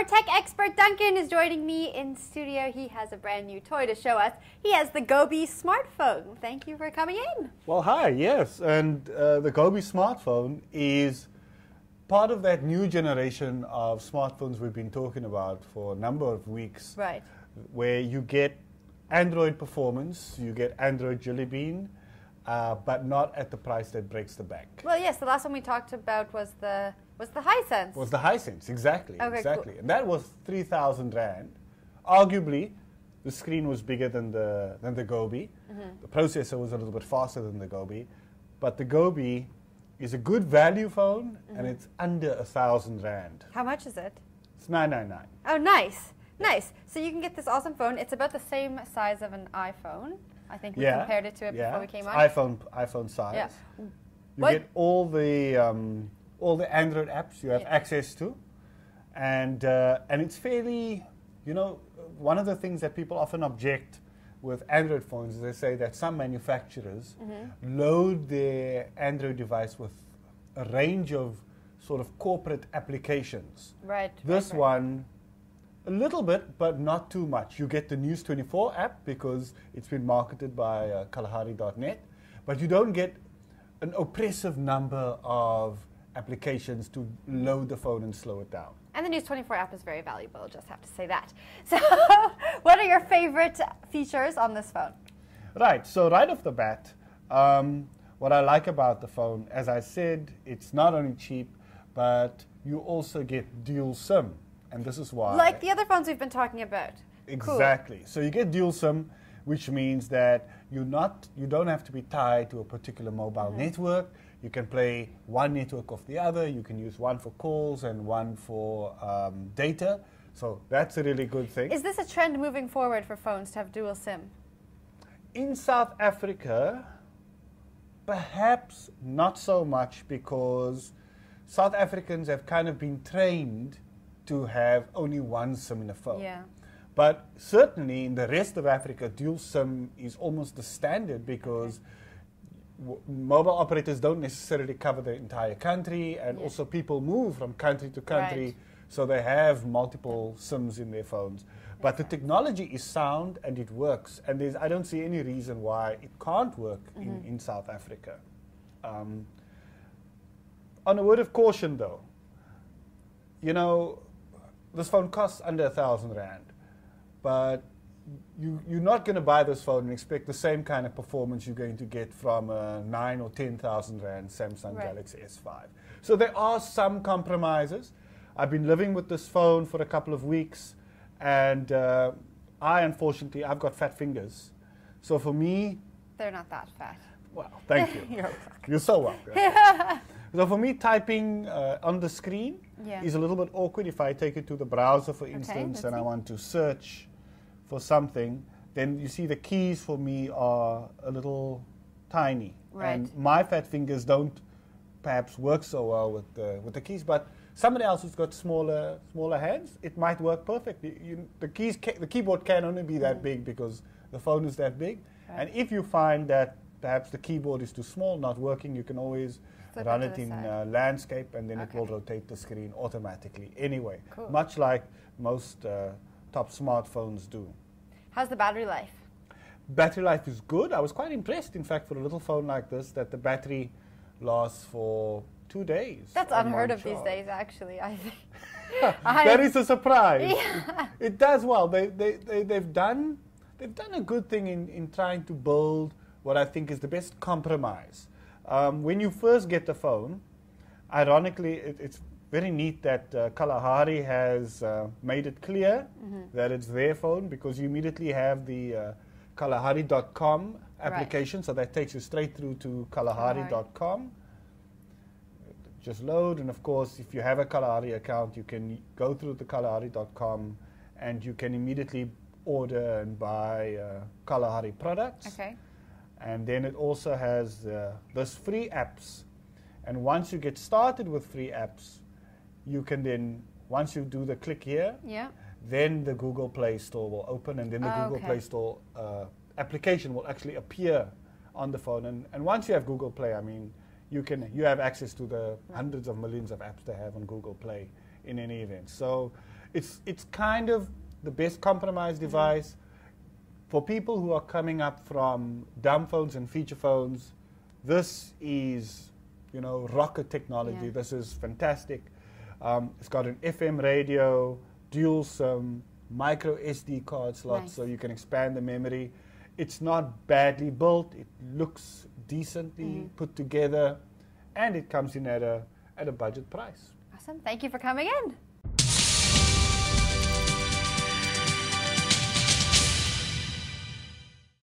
Our tech expert Duncan is joining me in studio. He has a brand new toy to show us. He has the Gobii Smartphone. Thank you for coming in. Well, hi, yes. And the Gobii Smartphone is part of that new generation of smartphones we've been talking about for a number of weeks. Right. Where you get Android performance, you get Android Jelly Bean, but not at the price that breaks the bank. Well, yes, the last one we talked about was the Hisense. Was the Hisense, exactly. Okay, exactly. cool. And that was 3,000 Rand. Arguably, the screen was bigger than the Gobii. The processor was a little bit faster than the Gobii. But the Gobii is a good value phone, and it's under 1,000 Rand. How much is it? It's 999. Oh, nice. Nice. So you can get this awesome phone. It's about the same size of an iPhone. I think we compared it to it before we came on. iPhone size. Yeah. You get all the Android apps you have access to, and it's fairly, you know, one of the things that people often object with Android phones is they say that some manufacturers load their Android device with a range of sort of corporate applications. Right. This one, a little bit, but not too much. You get the News 24 app because it's been marketed by Kalahari.net, but you don't get an oppressive number of applications to load the phone and slow it down. And the News 24 app is very valuable, just have to say that. So what are your favorite features on this phone? Right, so right off the bat, what I like about the phone, as I said, it's not only cheap, but you also get dual SIM. And this is why. Like the other phones we've been talking about. Exactly. Cool. So you get dual SIM, which means that you don't have to be tied to a particular mobile network. You can play one network off the other. You can use one for calls and one for data. So that's a really good thing. Is this a trend moving forward for phones to have dual SIM? In South Africa, perhaps not so much, because South Africans have kind of been trained to have only one SIM in a phone. Yeah. But certainly in the rest of Africa, dual SIM is almost the standard, because mobile operators don't necessarily cover the entire country, and also people move from country to country, so they have multiple SIMs in their phones. But the technology is sound and it works, and I don't see any reason why it can't work in South Africa. On a word of caution though, you know, this phone costs under 1,000 Rand, but you're not going to buy this phone and expect the same kind of performance you're going to get from a 9 or 10,000 Rand Samsung Galaxy S5. So there are some compromises. I've been living with this phone for a couple of weeks, and unfortunately, I've got fat fingers. So for me... They're not that fat. Well, thank you. You're so welcome. So for me, typing on the screen is a little bit awkward. If I take it to the browser, for instance, and I want to search for something, then you see the keys for me are a little tiny. Right. And my fat fingers don't perhaps work so well with the keys, but somebody else who's got smaller hands, it might work perfectly. The keyboard can only be that big because the phone is that big. Right. And if you find that perhaps the keyboard is too small, not working, you can always run it in landscape, and then it will rotate the screen automatically anyway, much like most top smartphones do. How's the battery life? Battery life is good. I was quite impressed, in fact, for a little phone like this, that the battery lasts for 2 days. That's unheard of these days, actually, I think. That is a surprise. Yeah. It does well. They've done a good thing in trying to build what I think is the best compromise. When you first get the phone, ironically, it's very neat that Kalahari has made it clear that it's their phone, because you immediately have the Kalahari.com application, so that takes you straight through to Kalahari.com. Just load, and of course, if you have a Kalahari account, you can go through the Kalahari.com, and you can immediately order and buy Kalahari products. Okay. And then it also has those free apps. And once you get started with free apps, you can then, once you do the click here, then the Google Play Store will open, and then the Google Play Store application will actually appear on the phone. And once you have Google Play, I mean, you have access to the hundreds of millions of apps they have on Google Play in any event. So it's kind of the best compromise device for people who are coming up from dumb phones and feature phones. This is, you know, rocket technology. Yeah. This is fantastic. It's got an FM radio, dual SIM, micro SD card slot, Nice. so you can expand the memory. It's not badly built. It looks decently put together, and it comes in at a budget price. Awesome. Thank you for coming in.